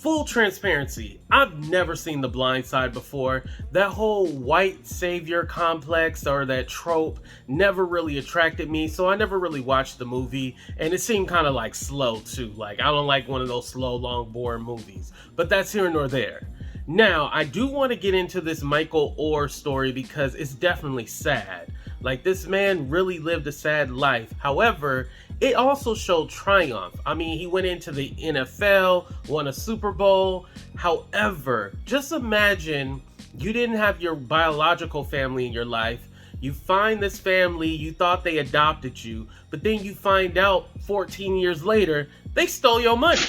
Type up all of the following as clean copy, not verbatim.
Full transparency, I've never seen The Blindside before. That whole white savior complex or that trope never really attracted me, so I never really watched the movie, and it seemed kind of like slow too. Like, I don't like one of those slow, long, boring movies, but that's here nor there. Now, I do want to get into this Michael Oher story because it's definitely sad. Like, this man really lived a sad life. However, it also showed triumph. I mean, he went into the NFL, won a Super Bowl. However, just imagine you didn't have your biological family in your life. You find this family, you thought they adopted you, but then you find out 14 years later, they stole your money.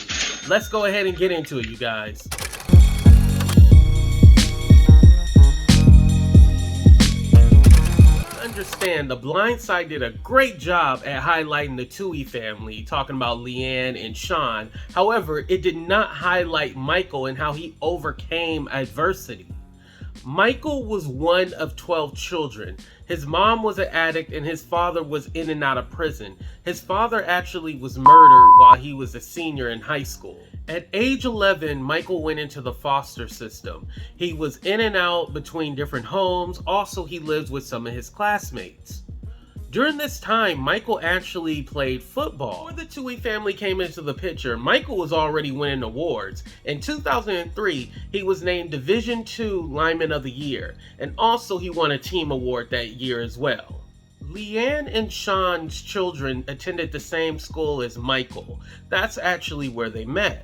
Let's go ahead and get into it, you guys. Understand, The Blindside did a great job at highlighting the Tuohy family, talking about Leighanne and Sean. However, it did not highlight Michael and how he overcame adversity. Michael was one of 12 children. His mom was an addict and his father was in and out of prison. His father actually was murdered while he was a senior in high school. At age 11, Michael went into the foster system. He was in and out between different homes. Also, he lived with some of his classmates. During this time, Michael actually played football. Before the Tuohy family came into the picture, Michael was already winning awards. In 2003, he was named Division II Lineman of the Year, and also he won a team award that year as well. Leighanne and Sean's children attended the same school as Michael. That's actually where they met.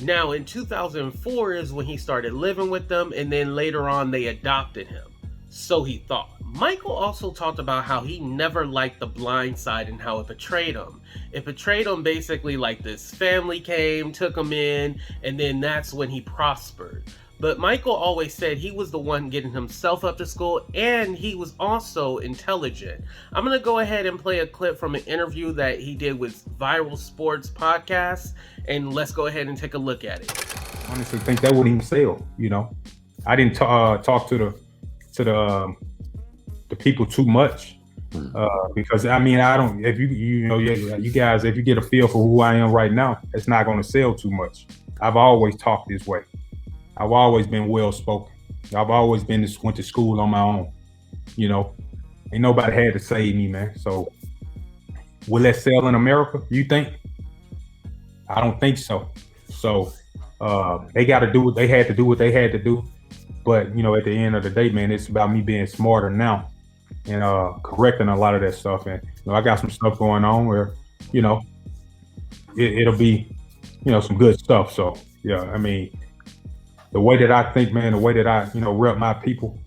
Now, in 2004 is when he started living with them, and then later on they adopted him. So he thought. Michael also talked about how he never liked The Blindside and how it betrayed him. It betrayed him basically like this family came, took him in, and then that's when he prospered. But Michael always said he was the one getting himself up to school, and he was also intelligent. I'm going to go ahead and play a clip from an interview that he did with Viral Sports Podcast, and let's go ahead and take a look at it. I honestly think that wouldn't even sell, you know. I didn't talk to the people too much because I mean, I don't. If you guys, if you get a feel for who I am right now, it's not going to sell too much. I've always talked this way. I've always been well spoken. I've always went to school on my own. You know, ain't nobody had to save me, man. So will that sell in America? You think? I don't think so. So they got to do what they had to do. But you know, at the end of the day, man, it's about me being smarter now and correcting a lot of that stuff. And you know, I got some stuff going on where, you know, it'll be, you know, some good stuff. So yeah, I mean, the way that I think, man, the way that I, you know, rep my people,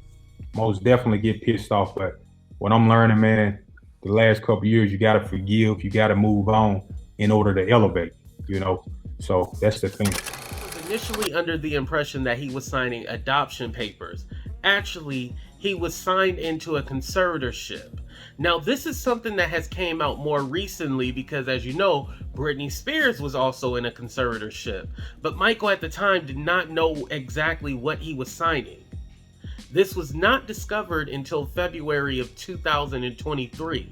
most definitely get pissed off. But what I'm learning, man, the last couple of years, you got to forgive, you got to move on in order to elevate, you know. So that's the thing. I was initially under the impression that he was signing adoption papers. Actually, he was signed into a conservatorship. Now, this is something that has came out more recently because, as you know, Britney Spears was also in a conservatorship. But Michael at the time did not know exactly what he was signing. This was not discovered until February of 2023.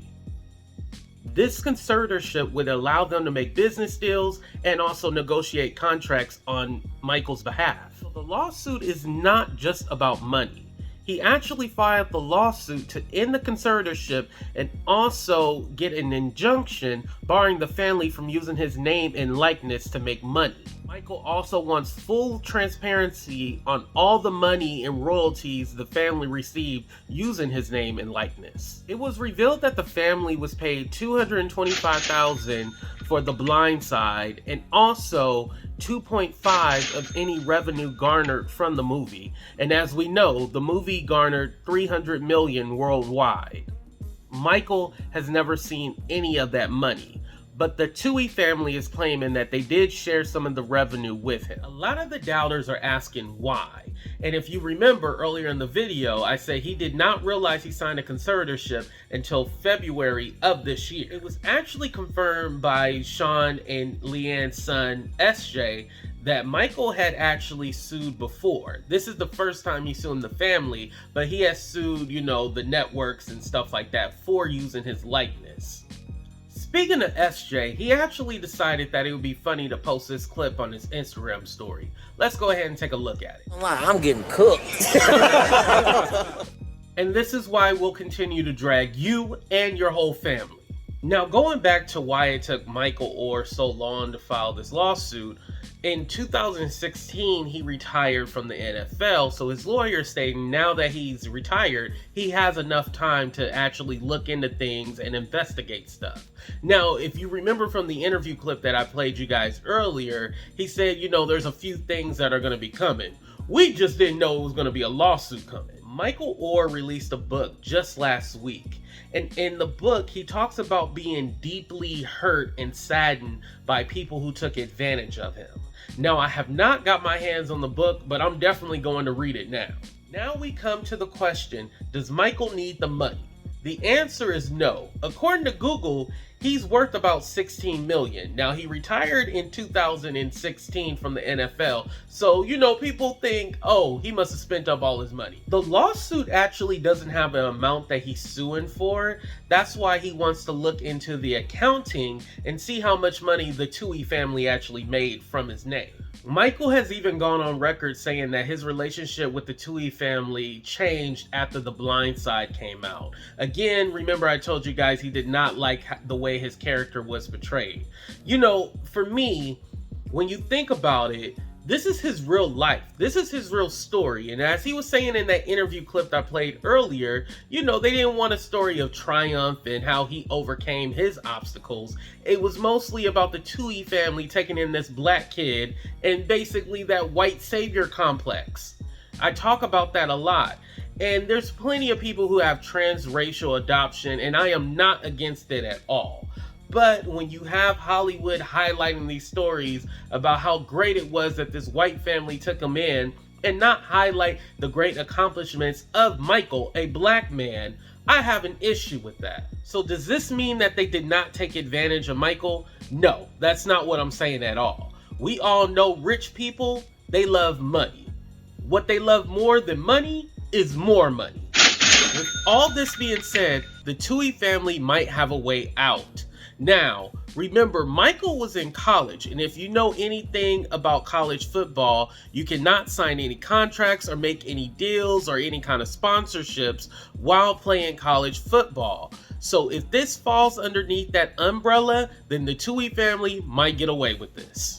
This conservatorship would allow them to make business deals and also negotiate contracts on Michael's behalf. So the lawsuit is not just about money. He actually filed the lawsuit to end the conservatorship and also get an injunction barring the family from using his name and likeness to make money. Michael also wants full transparency on all the money and royalties the family received using his name and likeness. It was revealed that the family was paid $225,000 for The Blindside and also 2.5 of any revenue garnered from the movie. And as we know, the movie garnered 300 million worldwide. Michael has never seen any of that money, but the Tuohy family is claiming that they did share some of the revenue with him. A lot of the doubters are asking why. And if you remember earlier in the video, I said he did not realize he signed a conservatorship until February of this year. It was actually confirmed by Sean and Leighanne's son, SJ, that Michael had actually sued before. This is the first time he's suing the family, but he has sued, you know, the networks and stuff like that for using his likeness. Speaking of SJ, he actually decided that it would be funny to post this clip on his Instagram story. Let's go ahead and take a look at it. I'm getting cooked. And this is why we'll continue to drag you and your whole family. Now, going back to why it took Michael Oher so long to file this lawsuit, in 2016, he retired from the NFL, so his lawyer stating now that he's retired, he has enough time to actually look into things and investigate stuff. Now, if you remember from the interview clip that I played you guys earlier, he said, there's a few things that are going to be coming. We just didn't know it was going to be a lawsuit coming. Michael Oher released a book just last week. And in the book, he talks about being deeply hurt and saddened by people who took advantage of him. Now, I have not got my hands on the book, but I'm definitely going to read it now. Now we come to the question, does Michael need the money? The answer is no. According to Google, he's worth about $16 million. Now, he retired in 2016 from the NFL, so, people think, oh, he must have spent up all his money. The lawsuit actually doesn't have an amount that he's suing for. That's why he wants to look into the accounting and see how much money the Tuohy family actually made from his name. Michael has even gone on record saying that his relationship with the Tuohy family changed after the Blindside came out. Again, remember I told you guys he did not like the way his character was portrayed. For me, when you think about it, this is his real life. This is his real story. And as he was saying in that interview clip that I played earlier, they didn't want a story of triumph and how he overcame his obstacles. It was mostly about the Tuohy family taking in this black kid and basically that white savior complex. I talk about that a lot. And there's plenty of people who have transracial adoption, and I am not against it at all. But when you have Hollywood highlighting these stories about how great it was that this white family took him in and not highlight the great accomplishments of Michael, a black man, I have an issue with that. So does this mean that they did not take advantage of Michael? No, that's not what I'm saying at all. We all know rich people, they love money. What they love more than money is more money. With all this being said, the Tuohy family might have a way out. Now, remember, Michael was in college, and if you know anything about college football, you cannot sign any contracts or make any deals or any kind of sponsorships while playing college football. So if this falls underneath that umbrella, then the Tuohy family might get away with this.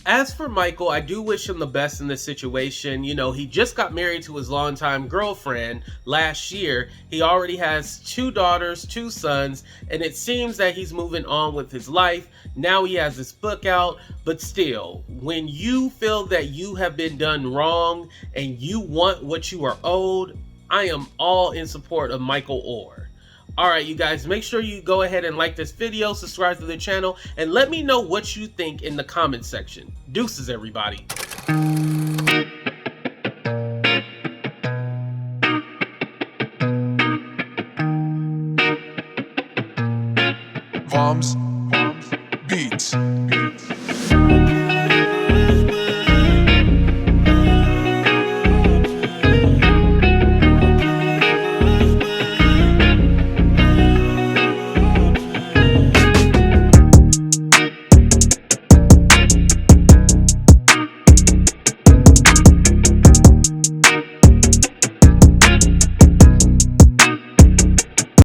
As for Michael, I do wish him the best in this situation. He just got married to his longtime girlfriend last year. He already has 2 daughters, 2 sons, and it seems that he's moving on with his life. Now he has this book out, but still, when you feel that you have been done wrong and you want what you are owed, I am all in support of Michael Oher. Alright, you guys, make sure you go ahead and like this video, subscribe to the channel, and let me know what you think in the comment section. Deuces, everybody. Bombs, beats.